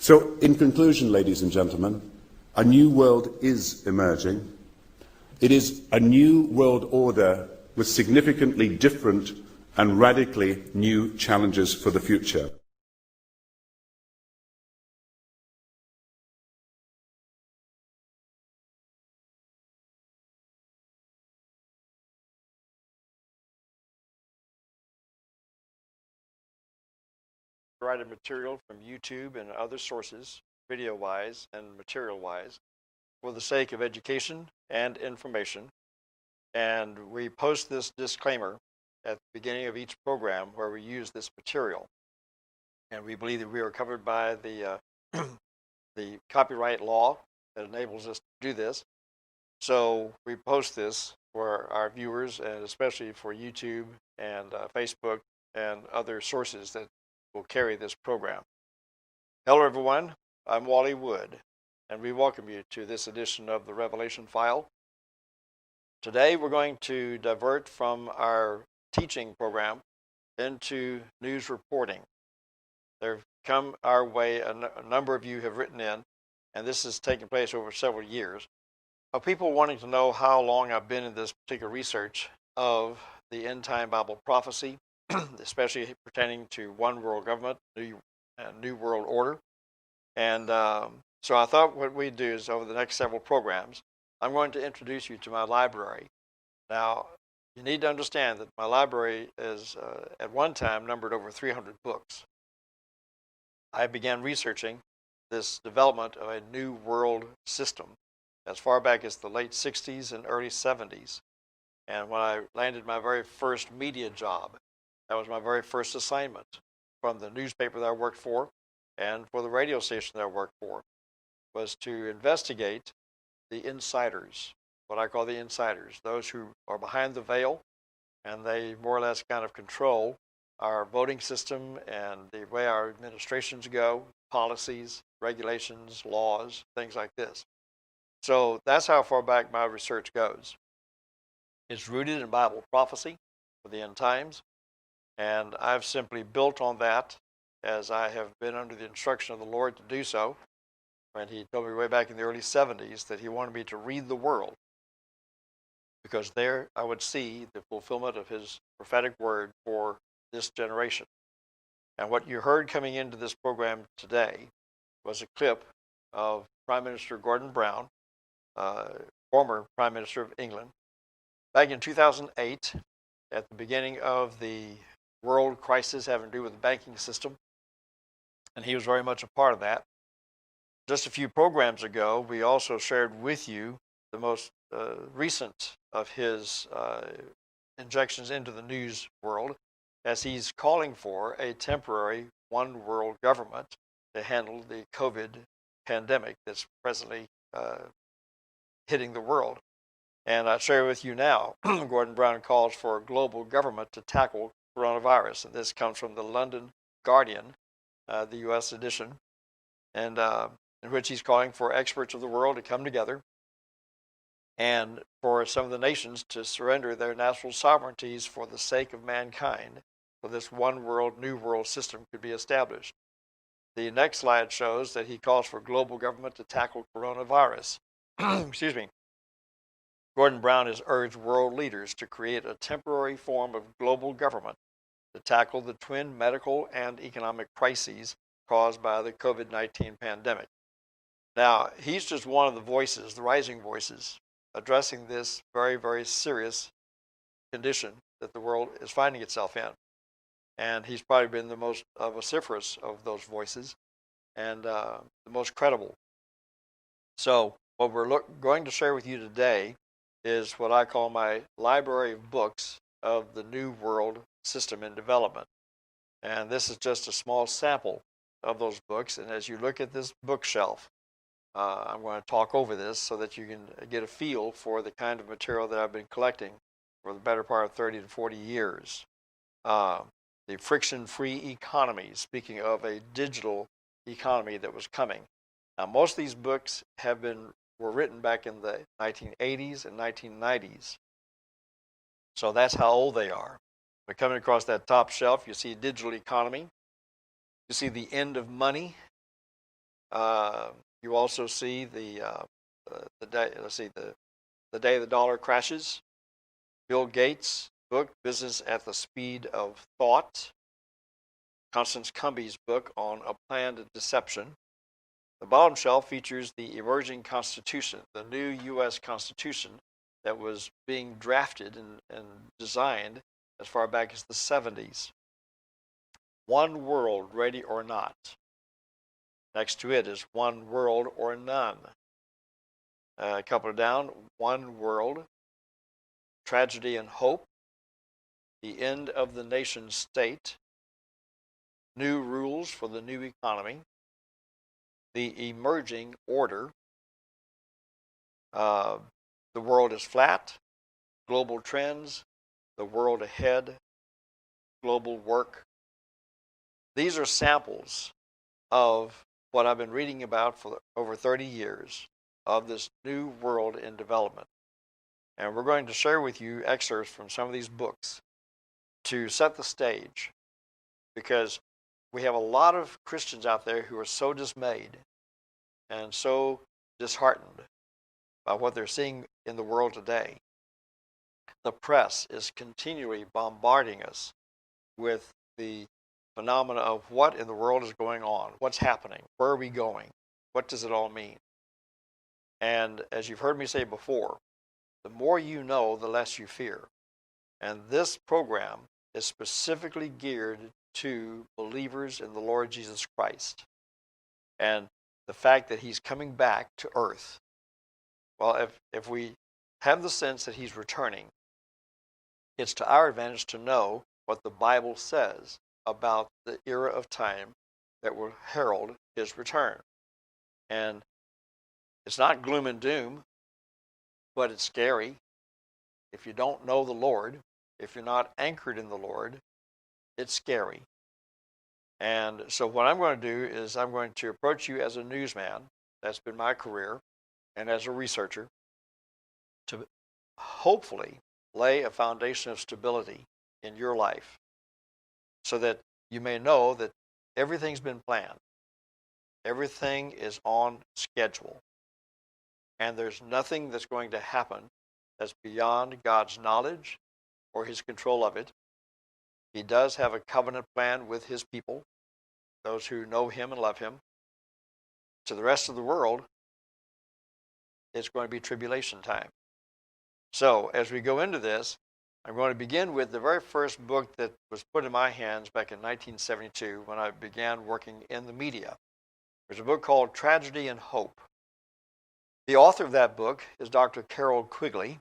So, in conclusion, ladies and gentlemen, a new world is emerging. It is a new world order with significantly different and radically new challenges for the future. Provided material from YouTube and other sources, video-wise and material-wise, for the sake of education and information. And we post this disclaimer at the beginning of each program where we use this material. And we believe that we are covered by the the copyright law that enables us to do this. So we post this for our viewers, and especially for YouTube and Facebook and other sources that will carry this program. Hello everyone, I'm Wally Wood, and we welcome you to this edition of the Revelation File. Today we're going to divert from our teaching program into news reporting. They've come our way, a number of you have written in, and this has taken place over several years, of people wanting to know how long I've been in this particular research of the end-time Bible prophecy, especially pertaining to one world government, new world order. And so I thought what we'd do is, over the next several programs, I'm going to introduce you to my library. Now, you need to understand that my library is, at one time, numbered over 300 books. I began researching this development of a new world system as far back as the late 60s and early 70s. And when I landed my very first media job, that was my very first assignment from the newspaper that I worked for and for the radio station that I worked for, was to investigate the insiders, what I call the insiders, those who are behind the veil, and they more or less kind of control our voting system and the way our administrations go, policies, regulations, laws, things like this. So that's how far back my research goes. It's rooted in Bible prophecy for the end times, and I've simply built on that as I have been under the instruction of the Lord to do so. And he told me way back in the early 70s that he wanted me to read the world, because there I would see the fulfillment of his prophetic word for this generation. And what you heard coming into this program today was a clip of Prime Minister Gordon Brown, former Prime Minister of England, back in 2008, at the beginning of the world crisis having to do with the banking system. And he was very much a part of that. Just a few programs ago, we also shared with you the most recent of his injections into the news world, as he's calling for a temporary one world government to handle the COVID pandemic that's presently hitting the world. And I share with you now, Gordon Brown calls for a global government to tackle coronavirus. And this comes from the London Guardian, the U.S. edition, and in which he's calling for experts of the world to come together and for some of the nations to surrender their national sovereignties for the sake of mankind, so this one world, new world system could be established. The next slide shows that he calls for global government to tackle coronavirus. Excuse me. Gordon Brown has urged world leaders to create a temporary form of global government to tackle the twin medical and economic crises caused by the COVID-19 pandemic. Now, he's just one of the voices, the rising voices, addressing this very, very serious condition that the world is finding itself in. And he's probably been the most vociferous of those voices and the most credible. So what we're going to share with you today is what I call my library of books of the New World System in development. And this is just a small sample of those books. And as you look at this bookshelf, I'm going to talk over this so that you can get a feel for the kind of material that I've been collecting for the better part of 30 to 40 years. The friction-free economy, speaking of a digital economy that was coming. Now, most of these books were written back in the 1980s and 1990s. So that's how old they are. But coming across that top shelf, you see digital economy. You see the end of money. You also see the day. Let's see the day the dollar crashes. Bill Gates' book, Business at the Speed of Thought. Constance Cumby's book on a planned deception. The bottom shelf features the emerging Constitution, the new U.S. Constitution that was being drafted and designed as far back as the 70s. One world, ready or not. Next to it is one world or none. A couple down, one world, tragedy and hope, the end of the nation state, new rules for the new economy, the emerging order, the world is flat, global trends, the world ahead, global work. These are samples of what I've been reading about for over 30 years of this new world in development. And we're going to share with you excerpts from some of these books to set the stage, because we have a lot of Christians out there who are so dismayed and so disheartened by what they're seeing in the world today. The press is continually bombarding us with the phenomena of what in the world is going on, what's happening, where are we going, what does it all mean? And as you've heard me say before, the more you know, the less you fear. And this program is specifically geared to believers in the Lord Jesus Christ and the fact that he's coming back to earth. Well, if we have the sense that he's returning, it's to our advantage to know what the Bible says about the era of time that will herald his return. And it's not gloom and doom, but it's scary. If you don't know the Lord, if you're not anchored in the Lord, it's scary. And so what I'm going to do is I'm going to approach you as a newsman. That's been my career, and as a researcher, to hopefully lay a foundation of stability in your life so that you may know that everything's been planned. Everything is on schedule. And there's nothing that's going to happen that's beyond God's knowledge or his control of it. He does have a covenant plan with his people, those who know him and love him. To the rest of the world, it's going to be tribulation time. So as we go into this, I'm going to begin with the very first book that was put in my hands back in 1972 when I began working in the media. There's a book called Tragedy and Hope. The author of that book is Dr. Carroll Quigley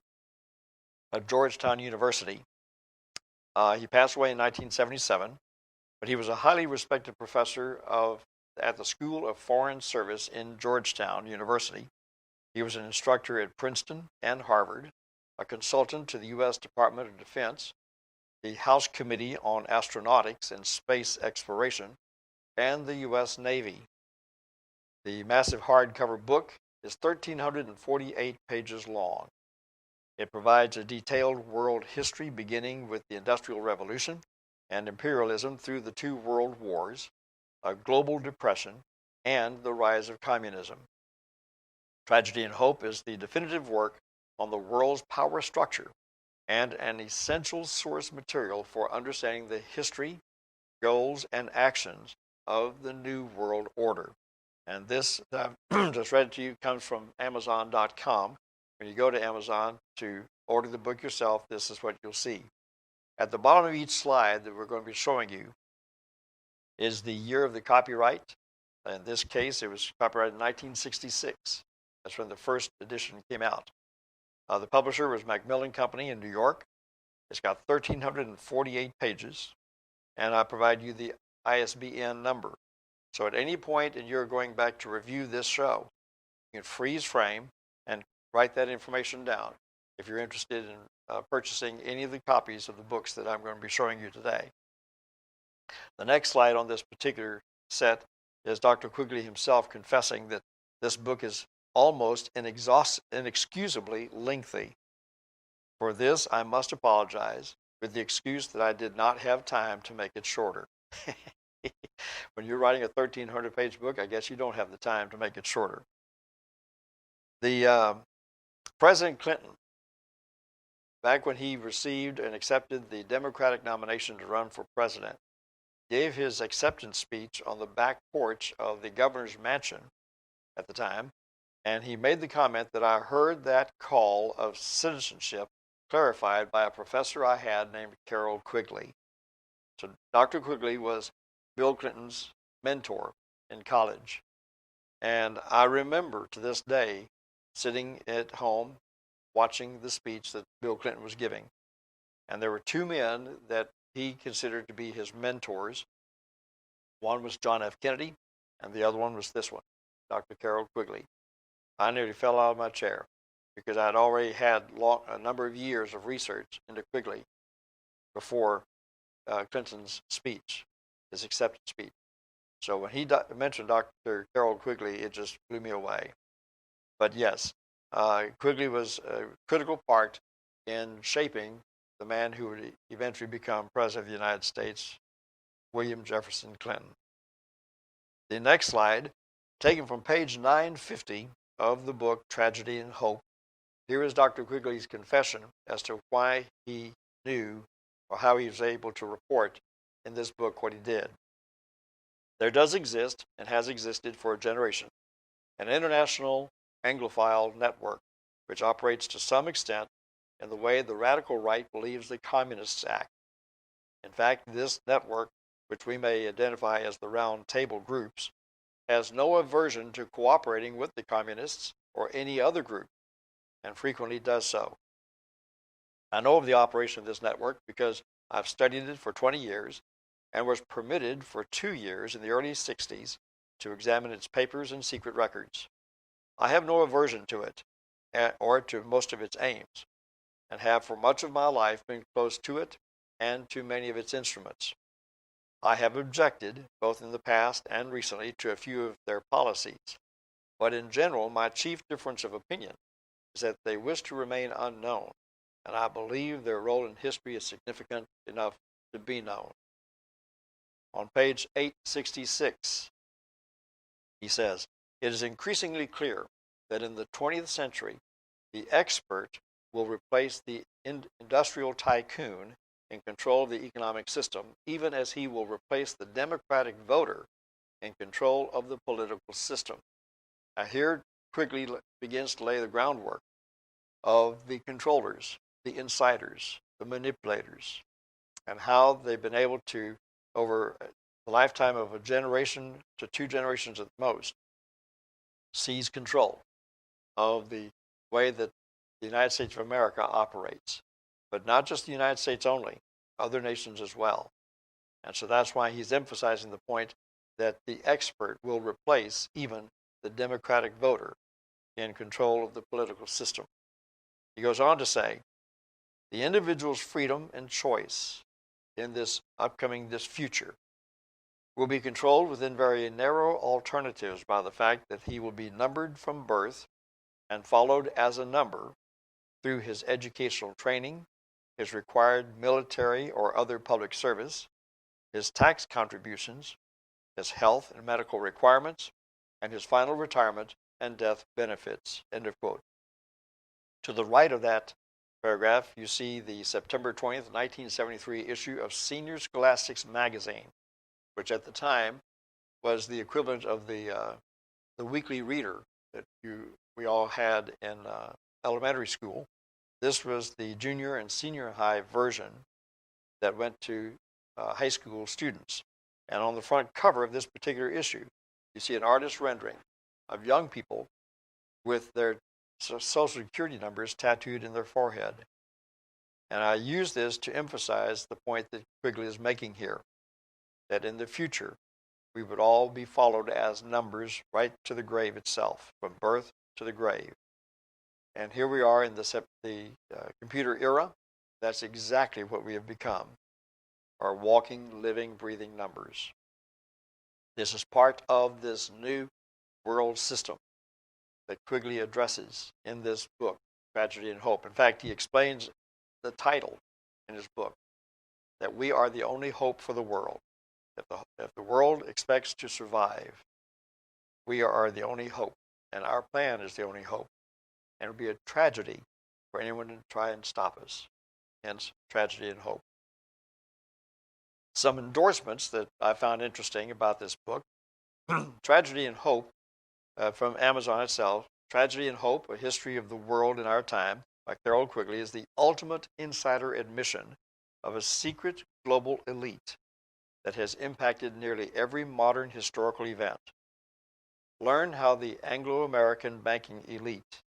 of Georgetown University. He passed away in 1977, but he was a highly respected professor at the School of Foreign Service in Georgetown University. He was an instructor at Princeton and Harvard, a consultant to the U.S. Department of Defense, the House Committee on Astronautics and Space Exploration, and the U.S. Navy. The massive hardcover book is 1,348 pages long. It provides a detailed world history beginning with the Industrial Revolution and imperialism through the two world wars, a global depression, and the rise of communism. Tragedy and Hope is the definitive work on the world's power structure and an essential source material for understanding the history, goals, and actions of the New World Order. And this, just read to you, comes from Amazon.com. When you go to Amazon to order the book yourself, this is what you'll see. At the bottom of each slide that we're going to be showing you is the year of the copyright. In this case, it was copyrighted in 1966. That's when the first edition came out. The publisher was Macmillan Company in New York. It's got 1,348 pages, and I provide you the ISBN number. So at any point and you're going back to review this show, you can freeze frame and write that information down if you're interested in purchasing any of the copies of the books that I'm going to be showing you today. The next slide on this particular set is Dr. Quigley himself confessing that this book is almost inexcusably lengthy. For this, I must apologize with the excuse that I did not have time to make it shorter. When you're writing a 1,300-page book, I guess you don't have the time to make it shorter. The President Clinton, back when he received and accepted the Democratic nomination to run for president, gave his acceptance speech on the back porch of the governor's mansion at the time, and he made the comment that I heard that call of citizenship clarified by a professor I had named Carroll Quigley. So Dr. Quigley was Bill Clinton's mentor in college. And I remember to this day sitting at home watching the speech that Bill Clinton was giving. And there were two men that he considered to be his mentors. One was John F. Kennedy, and the other one was this one, Dr. Carroll Quigley. I nearly fell out of my chair because I'd already had a number of years of research into Quigley before Clinton's speech, his acceptance speech. So when he mentioned Dr. Carroll Quigley, it just blew me away. But yes, Quigley was a critical part in shaping the man who would eventually become President of the United States, William Jefferson Clinton. The next slide, taken from page 950 of the book Tragedy and Hope. Here is Dr. Quigley's confession as to why he knew or how he was able to report in this book what he did. There does exist, and has existed for a generation, an international Anglophile network which operates to some extent in the way the radical right believes the communists act. In fact, this network, which we may identify as the Round Table groups, has no aversion to cooperating with the communists or any other group, and frequently does so. I know of the operation of this network because I've studied it for 20 years and was permitted for 2 years in the early 60s to examine its papers and secret records. I have no aversion to it or to most of its aims, and have for much of my life been close to it and to many of its instruments. I have objected, both in the past and recently, to a few of their policies, but in general my chief difference of opinion is that they wish to remain unknown, and I believe their role in history is significant enough to be known. On page 866, he says, "It is increasingly clear that in the 20th century, the expert will replace the industrial tycoon in control of the economic system, even as he will replace the democratic voter in control of the political system." Now here Quigley begins to lay the groundwork of the controllers, the insiders, the manipulators, and how they've been able to, over the lifetime of a generation to 2 generations at most, seize control of the way that the United States of America operates. But not just the United States only, other nations as well. And so that's why he's emphasizing the point that the expert will replace even the democratic voter in control of the political system. He goes on to say, the individual's freedom and choice in this future will be controlled within very narrow alternatives by the fact that he will be numbered from birth and followed as a number through his educational training, his required military or other public service, his tax contributions, his health and medical requirements, and his final retirement and death benefits. End of quote. To the right of that paragraph, you see the September 20th, 1973 issue of Senior Scholastics magazine, which at the time was the equivalent of the weekly reader that we all had in elementary school. This was the junior and senior high version that went to high school students. And on the front cover of this particular issue, you see an artist rendering of young people with their Social Security numbers tattooed in their forehead. And I use this to emphasize the point that Quigley is making here, that in the future, we would all be followed as numbers right to the grave itself, from birth to the grave. And here we are in the computer era. That's exactly what we have become, are walking, living, breathing numbers. This is part of this new world system that Quigley addresses in this book, Tragedy and Hope. In fact, he explains the title in his book, that we are the only hope for the world. If the world expects to survive, we are the only hope, and our plan is the only hope. And it would be a tragedy for anyone to try and stop us. Hence, tragedy and hope. Some endorsements that I found interesting about this book. Tragedy and Hope, from Amazon itself. Tragedy and Hope, A History of the World in Our Time, by Carol Quigley, is the ultimate insider admission of a secret global elite that has impacted nearly every modern historical event. Learn how the Anglo-American banking elite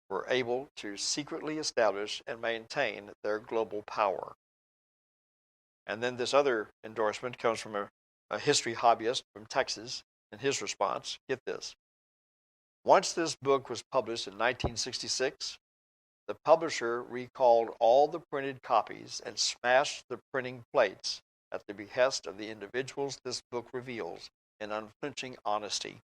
were able to secretly establish and maintain their global power. And then this other endorsement comes from a history hobbyist from Texas, and his response, get this. Once this book was published in 1966, the publisher recalled all the printed copies and smashed the printing plates at the behest of the individuals this book reveals in unflinching honesty.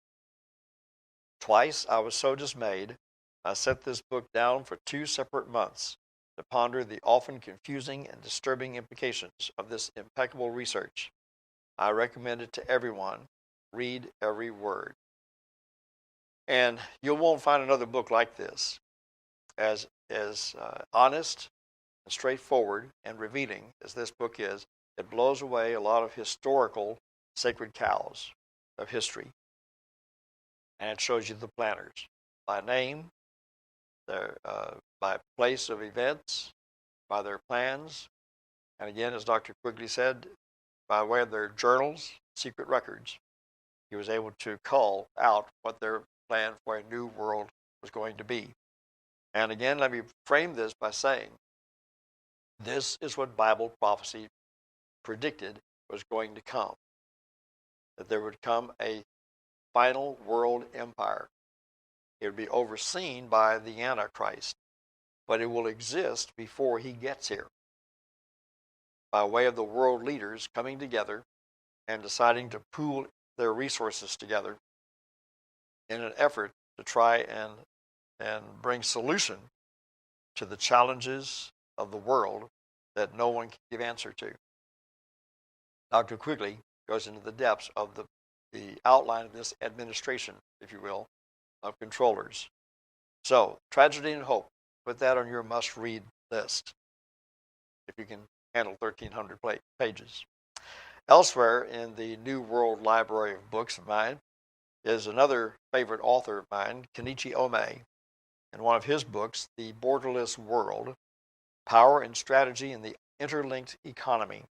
Twice I was so dismayed, I set this book down for 2 separate months to ponder the often confusing and disturbing implications of this impeccable research. I recommend it to everyone. Read every word. And you won't find another book like this, as honest and straightforward and revealing as this book is. It blows away a lot of historical sacred cows of history. And it shows you the planners by name, by place of events, by their plans, and again, as Dr. Quigley said, by way of their journals, secret records. He was able to call out what their plan for a new world was going to be. And again, let me frame this by saying, this is what Bible prophecy predicted was going to come. That there would come a final world empire. It would be overseen by the Antichrist, but it will exist before he gets here, by way of the world leaders coming together and deciding to pool their resources together in an effort to try and bring solution to the challenges of the world that no one can give answer to. Dr. Quigley goes into the depths of the outline of this administration, if you will, of controllers. So, Tragedy and Hope, put that on your must-read list, if you can handle 1,300 pages. Elsewhere in the New World Library of books of mine is another favorite author of mine, Kenichi Ome, in one of his books, The Borderless World, Power and Strategy in the Interlinked Economy.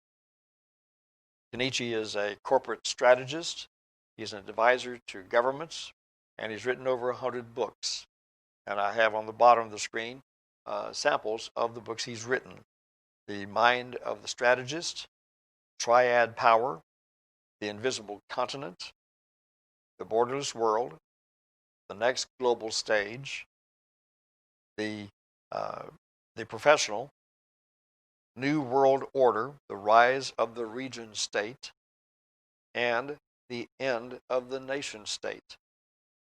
Kenichi is a corporate strategist. He's an advisor to governments, and he's written over 100 books. And I have on the bottom of the screen samples of the books he's written. The Mind of the Strategist, Triad Power, The Invisible Continent, The Borderless World, The Next Global Stage, The Professional, New World Order, The Rise of the Region State, and The End of the Nation State.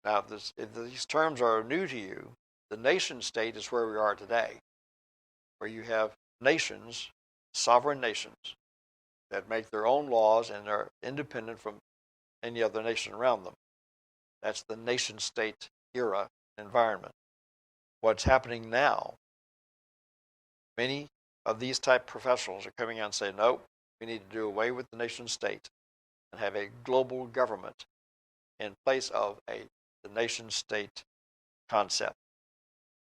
Now, if these terms are new to you, the nation state is where we are today, where you have nations, sovereign nations, that make their own laws and are independent from any other nation around them. That's the nation state era environment. What's happening now, many of these type professionals are coming out and saying, no, we need to do away with the nation state and have a global government in place of the nation state concept.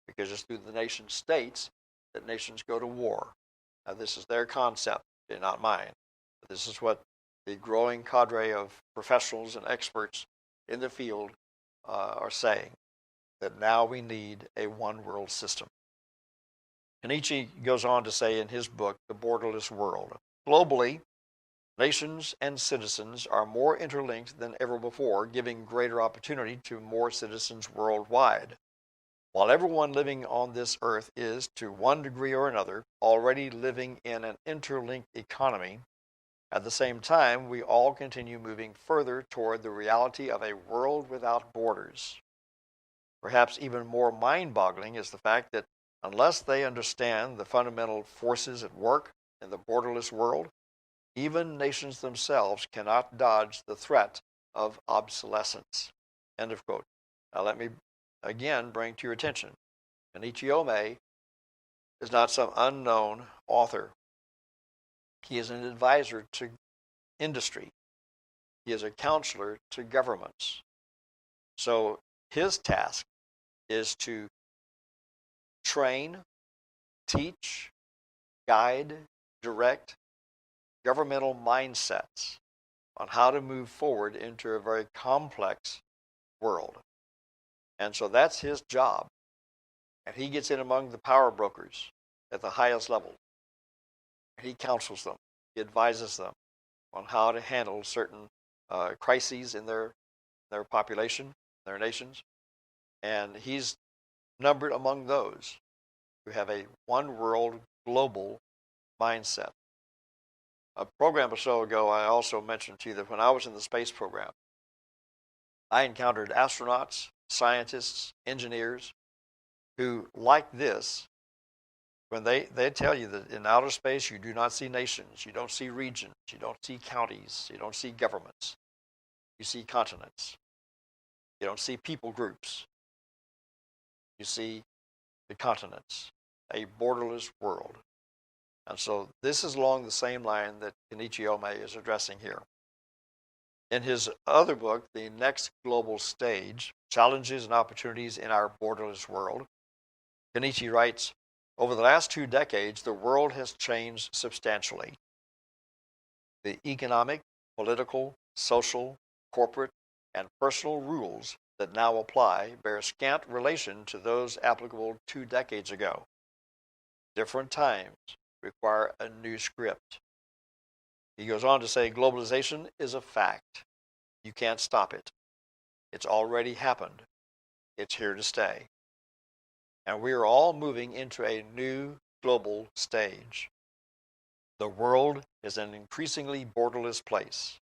Because it's through the nation states that nations go to war. Now, this is their concept, not mine. But this is what the growing cadre of professionals and experts in the field are saying, that now we need a one-world system. Kenichi goes on to say in his book, The Borderless World, globally, nations and citizens are more interlinked than ever before, giving greater opportunity to more citizens worldwide. While everyone living on this earth is, to one degree or another, already living in an interlinked economy, at the same time, we all continue moving further toward the reality of a world without borders. Perhaps even more mind-boggling is the fact that unless they understand the fundamental forces at work in the borderless world, Even nations themselves cannot dodge the threat of obsolescence. End of quote. Now let me again bring to your attention, Kenichi Ome is not some unknown author. He is an advisor to industry. He is a counselor to governments. So his task is to train, teach, guide, direct governmental mindsets on how to move forward into a very complex world. And so that's his job. And he gets in among the power brokers at the highest level. He counsels them. He advises them on how to handle certain crises in their population, their nations. And he's numbered among those who have a one world global mindset. A program or so ago, I also mentioned to you that when I was in the space program, I encountered astronauts, scientists, engineers who, like this, when they tell you that in outer space you do not see nations, you don't see regions, you don't see counties, you don't see governments, you see continents. You don't see people groups. You see the continents, a borderless world. And so this is along the same line that Kenichi Ome is addressing here. In his other book, The Next Global Stage, Challenges and Opportunities in Our Borderless World, Kenichi writes, over the last 2 decades, the world has changed substantially. The economic, political, social, corporate, and personal rules that now apply bear scant relation to those applicable 2 decades ago. Different times require a new script. He goes on to say globalization is a fact. You can't stop it. It's already happened. It's here to stay. And we are all moving into a new global stage. The world is an increasingly borderless place.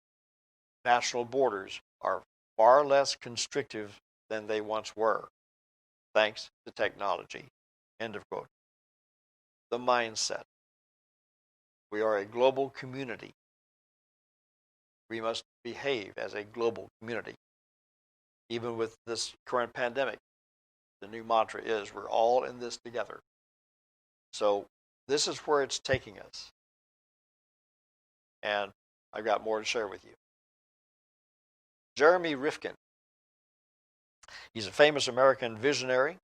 National borders are far less constrictive than they once were, thanks to technology. End of quote. The mindset. We are a global community. We must behave as a global community. Even with this current pandemic, the new mantra is we're all in this together. So this is where it's taking us. And I've got more to share with you. Jeremy Rifkin. He's a famous American visionary.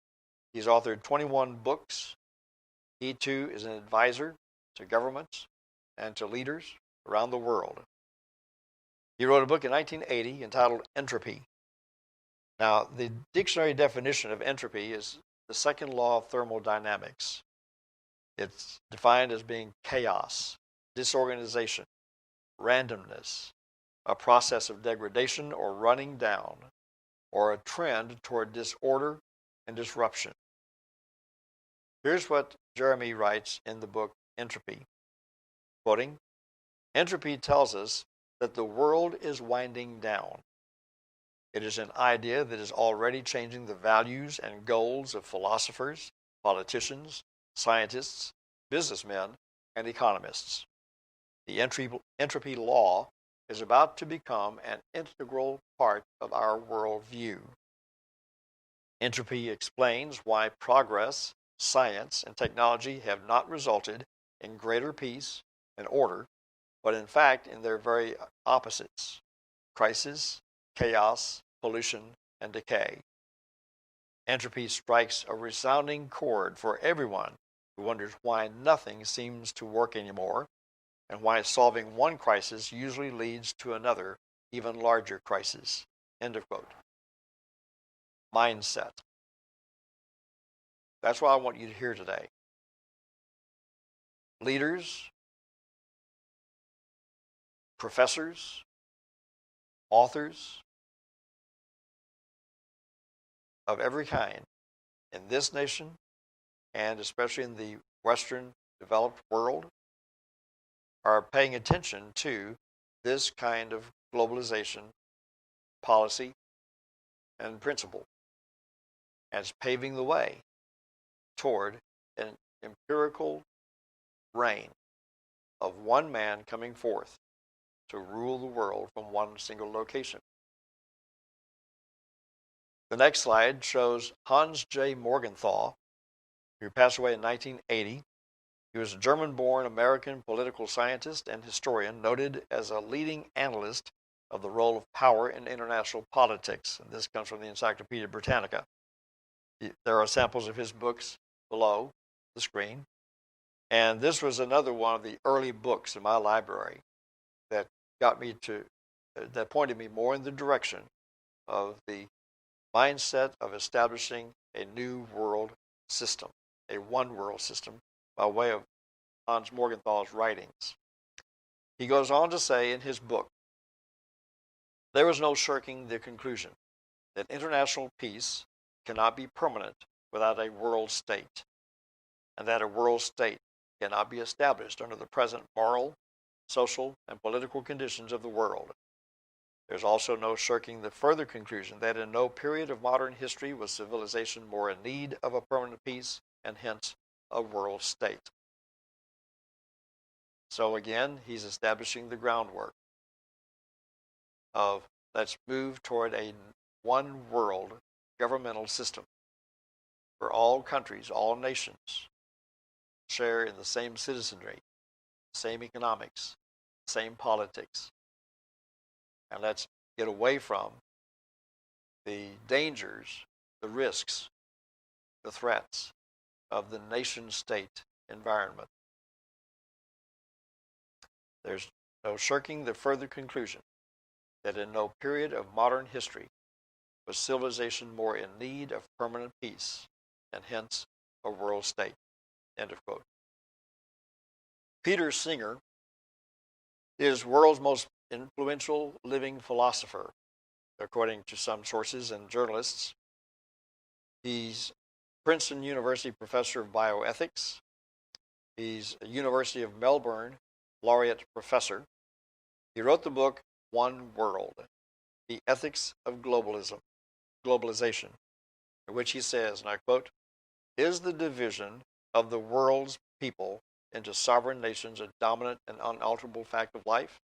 He's authored 21 books. He too is an advisor to governments and to leaders around the world. He wrote a book in 1980 entitled Entropy. Now, the dictionary definition of entropy is the second law of thermodynamics. It's defined as being chaos, disorganization, randomness, a process of degradation or running down, or a trend toward disorder and disruption. Here's what Jeremy writes in the book Entropy, quoting, entropy tells us that the world is winding down. It is an idea that is already changing the values and goals of philosophers, politicians, scientists, businessmen, and economists. The entropy law is about to become an integral part of our worldview. Entropy explains why progress, science, and technology have not resulted in greater peace and order, but in fact in their very opposites: crisis, chaos, pollution, and decay. Entropy strikes a resounding chord for everyone who wonders why nothing seems to work anymore, and why solving one crisis usually leads to another, even larger crisis. End of quote. Mindset. That's what I want you to hear today. Leaders, professors, authors of every kind in this nation, and especially in the Western developed world, are paying attention to this kind of globalization policy and principle, as paving the way toward an empirical reign of one man coming forth to rule the world from one single location. The next slide shows Hans J. Morgenthau, who passed away in 1980. He was a German-born American political scientist and historian, noted as a leading analyst of the role of power in international politics. And this comes from the Encyclopedia Britannica. There are samples of his books below the screen. And this was another one of the early books in my library that that pointed me more in the direction of the mindset of establishing a new world system, a one world system, by way of Hans Morgenthau's writings. He goes on to say in his book, there is no shirking the conclusion that international peace cannot be permanent without a world state, and that a world state cannot be established under the present moral, social, and political conditions of the world. There's also no shirking the further conclusion that in no period of modern history was civilization more in need of a permanent peace, and hence a world state. So again, he's establishing the groundwork of let's move toward a one world governmental system where all countries, all nations share in the same citizenry, same economics, same politics. And let's get away from the dangers, the risks, the threats of the nation-state environment. There's no shirking the further conclusion that in no period of modern history was civilization more in need of permanent peace, and hence a world state. End of quote. Peter Singer is world's most influential living philosopher, according to some sources and journalists. He's Princeton University professor of bioethics. He's a University of Melbourne laureate professor. He wrote the book One World, The Ethics of Globalization, in which he says, and I quote, "Is the division of the world's people into sovereign nations a dominant and unalterable fact of life?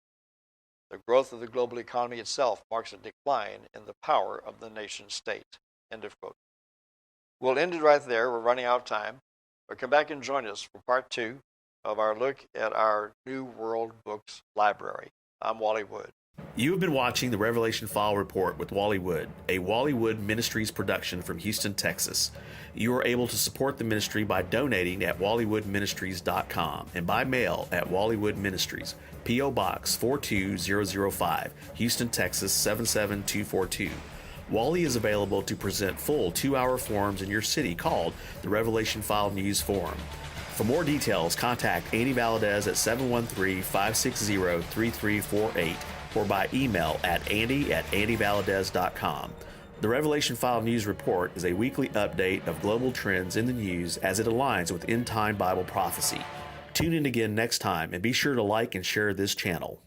The growth of the global economy itself marks a decline in the power of the nation state." End of quote. We'll end it right there. We're running out of time. But come back and join us for part 2 of our look at our New World Books library. I'm Wally Wood. You have been watching the Revelation File Report with Wally Wood, a Wally Wood Ministries production from Houston, Texas. You are able to support the ministry by donating at wallywoodministries.com and by mail at Wally Wood Ministries, P.O. Box 42005, Houston, Texas 77242. Wally is available to present full 2-hour forums in your city called the Revelation File News Forum. For more details, contact Andy Valadez at 713-560-3348 or by email at andy@andyvaladez.com. The Revelation File News Report is a weekly update of global trends in the news as it aligns with end-time Bible prophecy. Tune in again next time and be sure to like and share this channel.